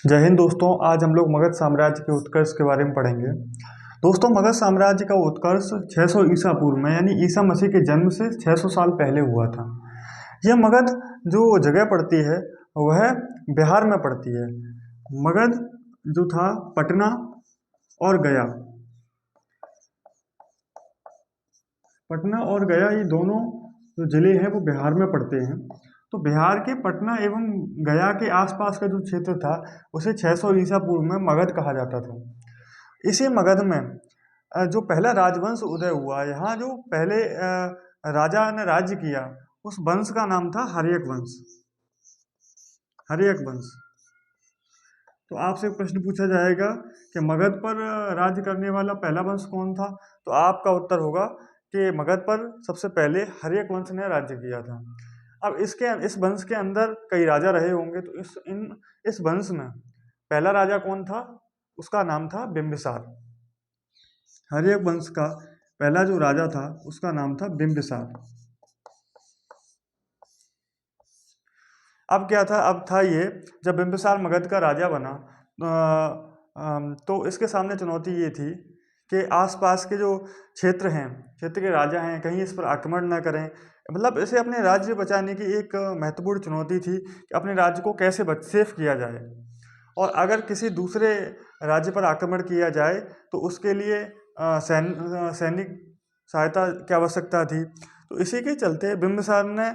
जय हिंद दोस्तों। आज हम लोग मगध साम्राज्य के उत्कर्ष के बारे में पढ़ेंगे। दोस्तों, मगध साम्राज्य का उत्कर्ष 600 ईसा पूर्व में यानी ईसा मसीह के जन्म से 600 साल पहले हुआ था। यह मगध जो जगह पड़ती है वह बिहार में पड़ती है। मगध जो था पटना और गया, पटना और गया ये दोनों जो जिले हैं वो बिहार में पड़ते हैं। तो बिहार के पटना एवं गया के आसपास का जो क्षेत्र था उसे 600 ईसा पूर्व में मगध कहा जाता था। इसी मगध में जो पहला राजवंश उदय हुआ, यहाँ जो पहले राजा ने राज्य किया उस वंश का नाम था हर्यक वंश। हर्यक वंश। तो आपसे एक प्रश्न पूछा जाएगा कि मगध पर राज्य करने वाला पहला वंश कौन था, तो आपका उत्तर होगा कि मगध पर सबसे पहले हर्यक वंश ने राज्य किया था। अब इस वंश के अंदर कई राजा रहे होंगे, तो इस वंश में पहला राजा कौन था, उसका नाम था बिंबिसार। हर्यक वंश का पहला जो राजा था उसका नाम था बिंबिसार। अब क्या था, अब था ये, जब बिंबिसार मगध का राजा बना तो इसके सामने चुनौती ये थी कि आसपास के जो क्षेत्र हैं, क्षेत्र के राजा हैं, कहीं इस पर आक्रमण न करें। मतलब इसे अपने राज्य बचाने की एक महत्वपूर्ण चुनौती थी कि अपने राज्य को कैसे सेफ किया जाए, और अगर किसी दूसरे राज्य पर आक्रमण किया जाए तो उसके लिए सैनिक सहायता की आवश्यकता थी। तो इसी के चलते बिंबिसार ने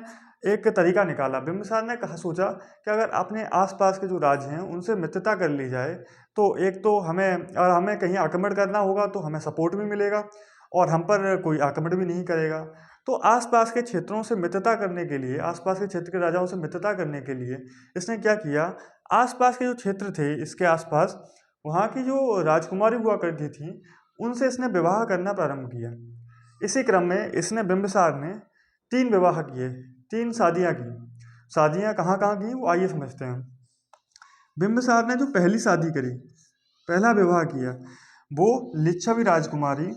एक तरीका निकाला। बिंबिसार ने कहा, सोचा कि अगर अपने आसपास के जो राज्य हैं उनसे मित्रता कर ली जाए तो एक तो हमें कहीं आक्रमण करना होगा तो हमें सपोर्ट भी मिलेगा और हम पर कोई आक्रमण भी नहीं करेगा। तो आसपास के क्षेत्रों से मित्रता करने के लिए, आसपास के क्षेत्र के राजाओं से मित्रता करने के लिए इसने क्या किया, आसपास के जो क्षेत्र थे इसके आसपास वहाँ की जो राजकुमारी हुआ करती थी उनसे इसने विवाह करना प्रारंभ किया। इसी क्रम में इसने बिंबिसार ने 3 विवाह किए, 3 शादियाँ की। शादियाँ कहाँ कहाँ की वो आइए समझते हैं। बिंबिसार ने जो पहली शादी करी, पहला विवाह किया, वो लिच्छवी राजकुमारी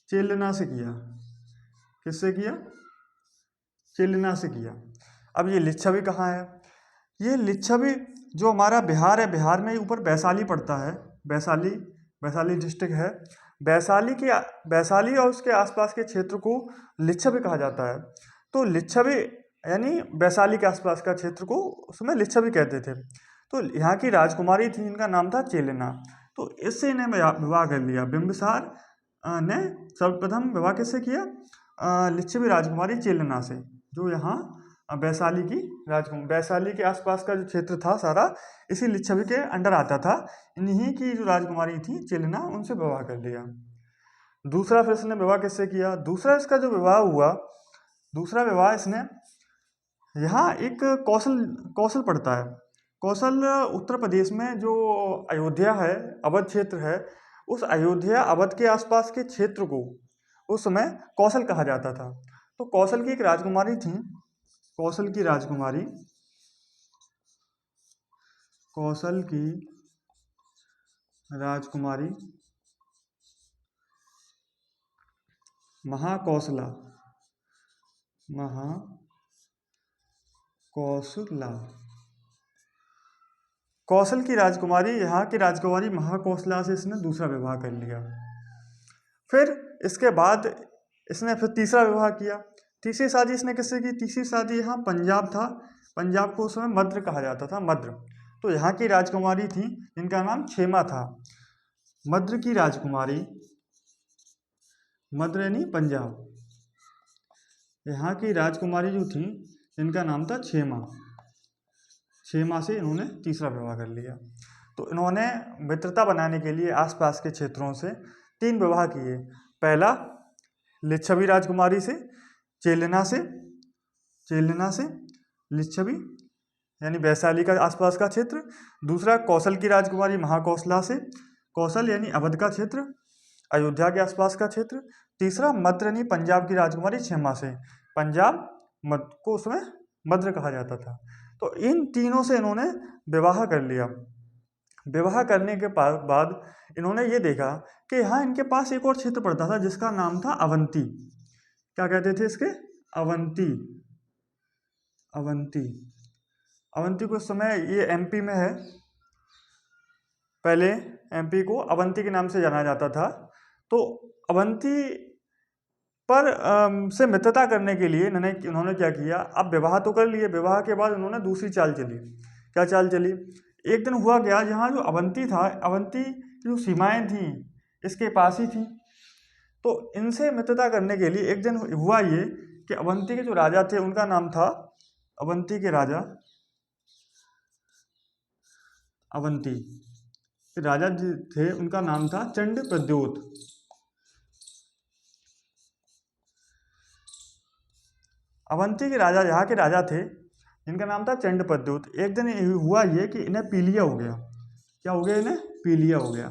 चेलना से किया। किससे किया? चेलना से किया। अब ये लिच्छवी कहाँ है? ये लिच्छवी जो हमारा बिहार है, बिहार में ऊपर वैशाली पड़ता है। वैशाली डिस्ट्रिक्ट है। वैशाली और उसके आसपास के क्षेत्र को लिच्छवी कहा जाता है। तो लिच्छवी यानी वैशाली के आसपास का क्षेत्र को उसमें लिच्छवी कहते थे। तो यहाँ की राजकुमारी थी, इनका नाम था चेलेना। तो इससे इन्हें विवाह कर लिया। बिंबिसार ने सर्वप्रथम विवाह किससे किया? लिच्छवी राजकुमारी चेलेना से, जो यहाँ वैशाली के आसपास का जो क्षेत्र था सारा इसी लिच्छवी के अंडर आता था। इन्हीं की जो राजकुमारी थी चेलेना, उनसे विवाह कर लिया। दूसरा फिर इसने विवाह किससे किया? दूसरा इसका जो विवाह हुआ, दूसरा विवाह इसने, यहाँ एक कौशल पड़ता है। कौशल उत्तर प्रदेश में जो अयोध्या है, अवध क्षेत्र है, उस अयोध्या अवध के आसपास के क्षेत्र को उस समय कौशल कहा जाता था। तो कौशल की एक राजकुमारी थी, कौशल की राजकुमारी महाकौशला कौशल की राजकुमारी, यहाँ की राजकुमारी महाकौशला से इसने दूसरा विवाह कर लिया। फिर इसके बाद इसने फिर तीसरा विवाह किया। तीसरी शादी इसने किससे की? तीसरी शादी यहाँ पंजाब था। पंजाब को उस समय मद्र कहा जाता था, मद्र। तो यहाँ की राजकुमारी थी जिनका नाम क्षेमा था। मद्र की राजकुमारी, मद्र यानी पंजाब, यहाँ की राजकुमारी जो थी इनका नाम था क्षेमा। क्षेमा से इन्होंने तीसरा विवाह कर लिया। तो इन्होंने मित्रता बनाने के लिए आसपास के क्षेत्रों से 3 विवाह किए। पहला लिच्छवी राजकुमारी से, चेलेना से लिच्छवी यानी वैशाली का आसपास का क्षेत्र। दूसरा कौशल की राजकुमारी महाकौशला से, कौशल यानी अवध का क्षेत्र, अयोध्या के आसपास का क्षेत्र। तीसरा मद्र यानी पंजाब की राजकुमारी क्षेमा से, पंजाब मध्य को उसमें मद्र कहा जाता था। तो इन तीनों से इन्होंने विवाह कर लिया। विवाह करने के बाद इन्होंने ये देखा कि यहाँ इनके पास एक और क्षेत्र पड़ता था जिसका नाम था अवंती। क्या कहते थे इसके? अवंती। अवंती। अवंती को उस समय, ये एमपी में है, पहले एमपी को अवंती के नाम से जाना जाता था। तो अवंती पर से मित्रता करने के लिए उन्होंने क्या किया, अब विवाह तो कर लिए, विवाह के बाद उन्होंने दूसरी चाल चली। क्या चाल चली? एक दिन हुआ क्या, जहाँ जो अवंती था, अवंती की जो सीमाएं थी इसके पास ही थी, तो इनसे मित्रता करने के लिए एक दिन हुआ ये कि अवंती के जो राजा थे उनका नाम था, अवंती के राजा, अवंती के राजा जी थे उनका नाम था चंड प्रद्योत। अवंती के राजा, यहाँ के राजा थे जिनका नाम था चंड प्रद्योत। एक दिन हुआ ये कि इन्हें पीलिया हो गया। क्या हो गया? इन्हें पीलिया हो गया।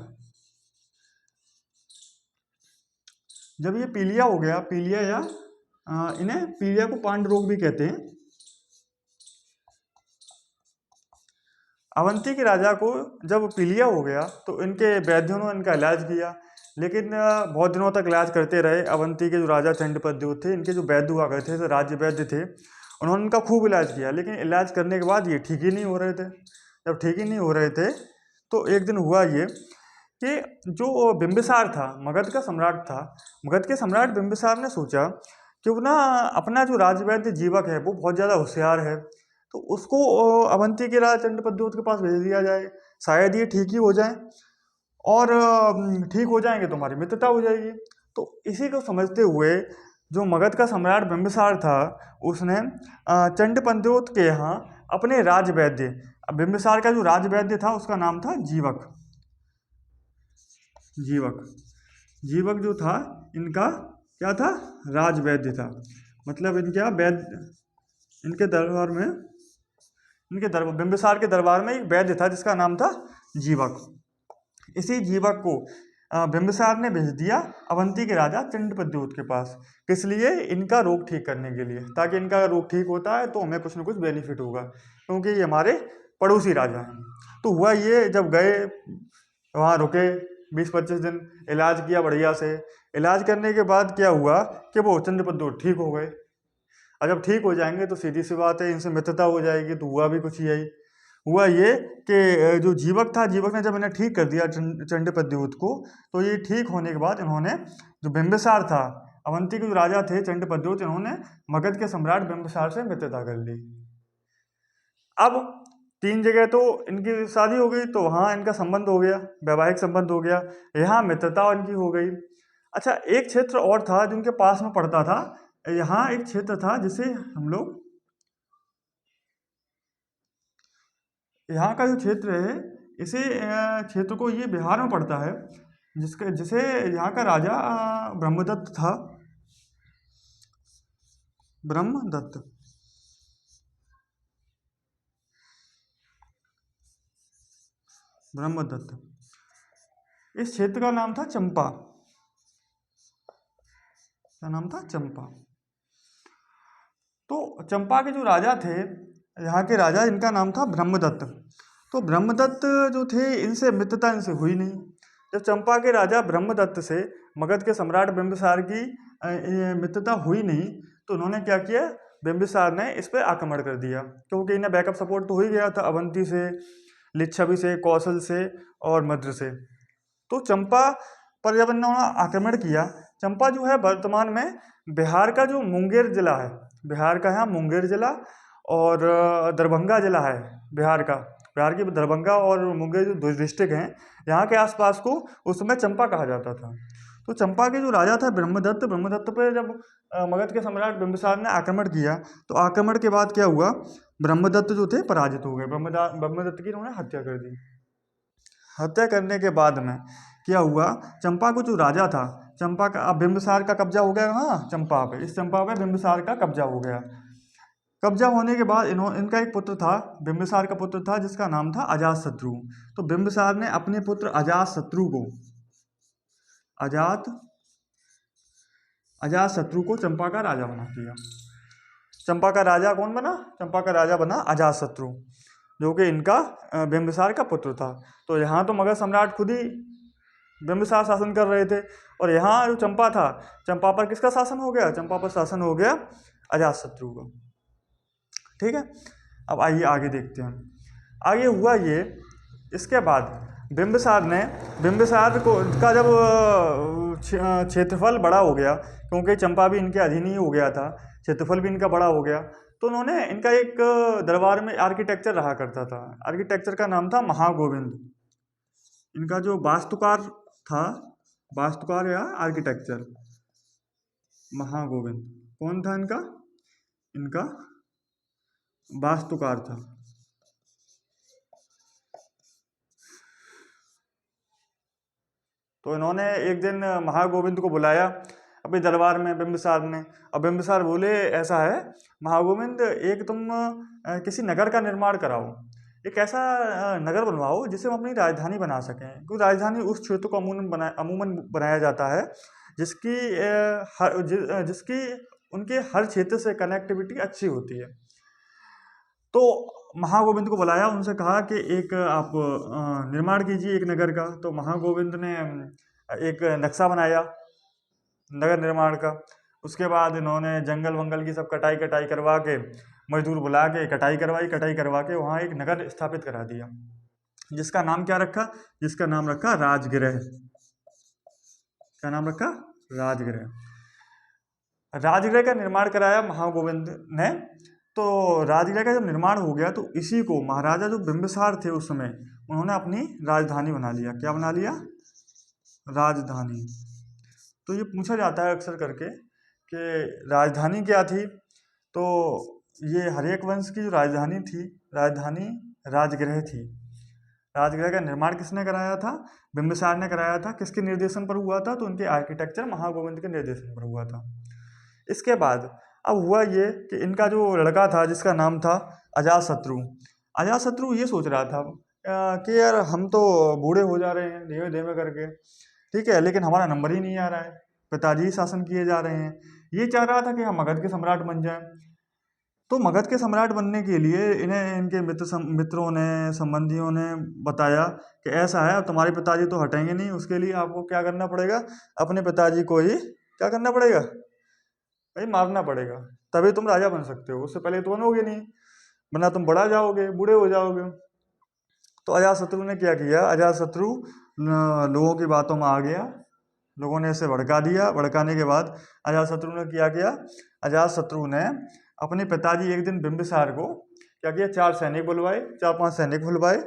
जब ये पीलिया हो गया, पीलिया या इन्हें पीलिया को पांड रोग भी कहते हैं। अवंती के राजा को जब पीलिया हो गया तो इनके वैद्यों ने इनका इलाज किया, लेकिन बहुत दिनों तक इलाज करते रहे। अवंती के जो राजा चंड प्रद्योत थे, इनके जो वैद्य हुआ करते थे, राज्य वैद्य थे, उन्होंने इनका खूब इलाज किया, लेकिन इलाज करने के बाद ये ठीक ही नहीं हो रहे थे। जब ठीक ही नहीं हो रहे थे तो एक दिन हुआ ये कि जो बिंबिसार था, मगध का सम्राट था, मगध के सम्राट बिंबिसार ने सोचा कि ना अपना जो राजवैद्य जीवक है वो बहुत ज़्यादा होशियार है, तो उसको अवंती के राजा चंड प्रद्योत के पास भेज दिया जाए, शायद ये ठीक ही हो जाए, और ठीक हो जाएंगे तो हमारी मित्रता हो जाएगी। तो इसी को समझते हुए जो मगध का सम्राट बिंबिसार था, उसने चंड प्रद्योत के यहाँ अपने राजवैद्य, बिंबिसार का जो राजवैद्य था उसका नाम था जीवक। जीवक, जीवक जो था इनका क्या था? राजवैद्य था। मतलब इनका वैद्य, इनके दरबार में, इनके दरबार, बिंबिसार के दरबार में एक वैद्य था जिसका नाम था जीवक। इसी जीवक को बिंबिसार ने भेज दिया अवंती के राजा चंड प्रद्योत के पास। किस लिए? इनका रोग ठीक करने के लिए, ताकि इनका रोग ठीक होता है तो हमें कुछ न कुछ बेनिफिट होगा, क्योंकि ये हमारे पड़ोसी राजा हैं। तो हुआ ये, जब गए वहाँ रुके 20-25 दिन, इलाज किया बढ़िया से। इलाज करने के बाद क्या हुआ कि वो चंड प्रद्योत ठीक हो गए। और जब ठीक हो जाएंगे तो सीधी सी बात है इनसे मित्रता हो जाएगी। तो हुआ भी कुछ यही, हुआ ये कि जो जीवक था, जीवक ने जब इन्हें ठीक कर दिया चंड प्रद्योत को, तो ये ठीक होने के बाद इन्होंने, जो बिंबिसार था, अवंती के जो राजा थे चंड प्रद्योत, इन्होंने मगध के सम्राट बिंबिसार से मित्रता कर ली। अब 3 जगह तो इनकी शादी हो गई, तो वहाँ इनका संबंध हो गया, वैवाहिक संबंध हो गया, यहाँ मित्रता इनकी हो गई। अच्छा, एक क्षेत्र और था जो इनके पास में पड़ता था। यहाँ एक क्षेत्र था जिसे हम लोग, यहाँ का जो क्षेत्र है, इसे क्षेत्र को, ये बिहार में पड़ता है, जिसे यहाँ का राजा ब्रह्मदत्त था। ब्रह्मदत्त, ब्रह्मदत्त। इस क्षेत्र का नाम था चंपा। क्या नाम था? चंपा। तो चंपा के जो राजा थे, यहाँ के राजा, इनका नाम था ब्रह्मदत्त। तो ब्रह्मदत्त जो थे, इनसे मित्रता इनसे हुई नहीं। जब चंपा के राजा ब्रह्मदत्त से मगध के सम्राट बिंबिसार की मित्रता हुई नहीं, तो उन्होंने क्या किया, बिंबिसार ने इस पर आक्रमण कर दिया, क्योंकि इन्हें बैकअप सपोर्ट तो हो ही गया था अवंती से, लिच्छवी से, कौशल से और मद्र से। तो चंपा पर जब इन्होंने आक्रमण किया, चंपा जो है वर्तमान में बिहार का जो मुंगेर जिला है, बिहार का यहाँ मुंगेर जिला और दरभंगा जिला है बिहार का, बिहार की दरभंगा और मुंगेर जो 2 डिस्ट्रिक्ट हैं, यहाँ के आसपास को उस समय चंपा कहा जाता था। तो चंपा के जो राजा था ब्रह्मदत्त, ब्रह्मदत्त पर जब मगध के सम्राट बिंबिसार ने आक्रमण किया, तो आक्रमण के बाद क्या हुआ, ब्रह्मदत्त जो थे पराजित हो गए। ब्रह्मदत्त की उन्होंने हत्या कर दी। हत्या करने के बाद में क्या हुआ, चंपा को जो राजा था, चंपा का, अब बिंबिसार का कब्जा हो गया, हाँ, चंपा पे, इस चंपा पे बिंबिसार का कब्जा हो गया। कब्जा होने के बाद इनका एक पुत्र था, बिंबिसार का पुत्र था, जिसका नाम था अजातशत्रु। तो बिंबिसार ने अपने पुत्र अजातशत्रु को, अजातशत्रु को चंपा का राजा बना दिया। चंपा का राजा कौन बना? चंपा का राजा बना अजातशत्रु, जो कि इनका बिंबिसार का पुत्र था। तो यहाँ तो मगध सम्राट खुद ही बिंबिसार शासन कर रहे थे। और यहाँ जो चंपा था, चंपा पर किसका शासन हो गया? चंपा पर शासन हो गया अजातशत्रु का। ठीक है, अब आइए आगे देखते हैं। आगे हुआ ये, इसके बाद बिंबिसार को का जब क्षेत्रफल बड़ा हो गया, क्योंकि चंपा भी इनके अधीन ही हो गया था, क्षेत्रफल भी इनका बड़ा हो गया, तो उन्होंने इनका एक दरबार में आर्किटेक्चर रहा करता था। आर्किटेक्चर का नाम था महागोविंद। इनका जो वास्तुकार था, वास्तुकार या आर्किटेक्चर, महागोविंद कौन था? इनका वास्तुकार था। तो इन्होंने एक दिन महागोविंद को बुलाया अपने दरबार में, बिंबिसार ने। और बिंबिसार बोले ऐसा है महागोविंद, एक तुम किसी नगर का निर्माण कराओ, एक ऐसा नगर बनवाओ जिसे हम अपनी राजधानी बना सकें। क्योंकि राजधानी उस क्षेत्र को अमूमन बनाया जाता है जिसकी उनके हर क्षेत्र से कनेक्टिविटी अच्छी होती है। तो महागोविंद को बुलाया, उनसे कहा कि एक आप निर्माण कीजिए एक नगर का। तो महागोविंद ने एक नक्शा बनाया नगर निर्माण का। उसके बाद इन्होंने जंगल वंगल की सब कटाई करवा के, मजदूर बुला के कटाई करवा के वहाँ एक नगर स्थापित करा दिया, जिसका नाम क्या रखा? जिसका नाम रखा राजगृह। क्या नाम रखा? राजगृह। राजगृह का निर्माण कराया महागोविंद ने। तो राजगृह का जब निर्माण हो गया तो इसी को महाराजा जो बिंबिसार थे उस समय, उन्होंने अपनी राजधानी बना लिया। क्या बना लिया? राजधानी। तो ये पूछा जाता है अक्सर करके कि राजधानी क्या थी? तो ये हर्यक वंश की जो राजधानी थी, राजधानी राजगृह थी। राजगृह का निर्माण किसने कराया था? बिंबिसार ने कराया था। किसके निर्देशन पर हुआ था? तो उनके आर्किटेक्चर महागोविंद के निर्देशन पर हुआ था। इसके बाद अब हुआ ये कि इनका जो लड़का था जिसका नाम था अजातशत्रु, अजातशत्रु ये सोच रहा था कि यार हम तो बूढ़े हो जा रहे हैं धीमे धीमे करके, ठीक है, लेकिन हमारा नंबर ही नहीं आ रहा है, पिताजी शासन किए जा रहे हैं। ये चाह रहा था कि हम मगध के सम्राट बन जाएं। तो मगध के सम्राट बनने के लिए इन्हें इनके मित्रों ने, संबंधियों ने बताया कि ऐसा है, अब तुम्हारे पिताजी तो हटेंगे नहीं, उसके लिए आपको क्या करना पड़ेगा? अपने पिताजी को ही क्या करना पड़ेगा भाई? मारना पड़ेगा, तभी तुम राजा बन सकते हो, उससे पहले तो बनोगे नहीं, वरना तुम बड़ा जाओगे, बूढ़े हो जाओगे। तो अजातशत्रु ने क्या किया? अजातशत्रु लोगों की बातों में आ गया, लोगों ने इसे भड़का दिया। भड़काने के बाद अजातशत्रु ने क्या किया? अजातशत्रु ने अपने पिताजी एक दिन बिंबिसार को क्या किया? 4 सैनिक बुलवाए, 4-5 सैनिक बुलवाए,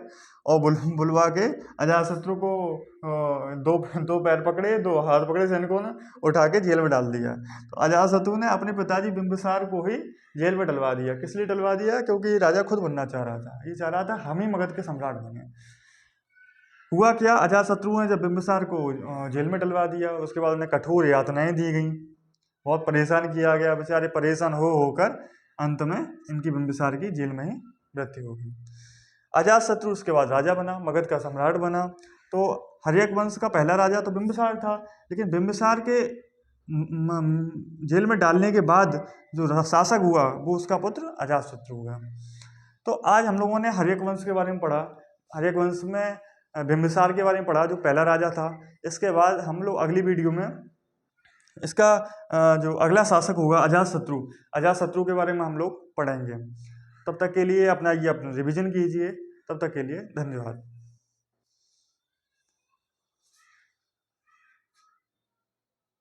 और बुलवा के अजातशत्रु को दो पैर पकड़े, 2 हाथ पकड़े सैनिकों ने, उठा के जेल में डाल दिया। तो अजातशत्रु ने अपने पिताजी बिंबिसार को ही जेल में डलवा दिया। किस लिए डलवा दिया? क्योंकि राजा खुद बनना चाह रहा था, ये चाह रहा था हम ही मगध के सम्राट बने। हुआ क्या? अजातशत्रु ने जब बिंबिसार को जेल में डलवा दिया, उसके बाद उन्हें कठोर यातनाएं दी गई, बहुत परेशान किया गया। बेचारे परेशान होकर अंत में इनकी बिंबिसार की जेल में ही मृत्यु हो गई। अजातशत्रु उसके बाद राजा बना, मगध का सम्राट बना। तो हर्यक वंश का पहला राजा तो बिंबिसार था, लेकिन बिंबिसार के जेल में डालने के बाद जो शासक हुआ वो उसका पुत्र अजातशत्रु हुआ। तो आज हम लोगों ने हर्यक वंश के बारे में पढ़ा, हर्यक वंश में बिंबिसार के बारे में पढ़ा जो पहला राजा था। इसके बाद हम लोग अगली वीडियो में इसका जो अगला शासक होगा अजातशत्रु के बारे में हम लोग पढ़ेंगे। तब तक के लिए अपना रिवीजन कीजिए। तब तक के लिए धन्यवाद।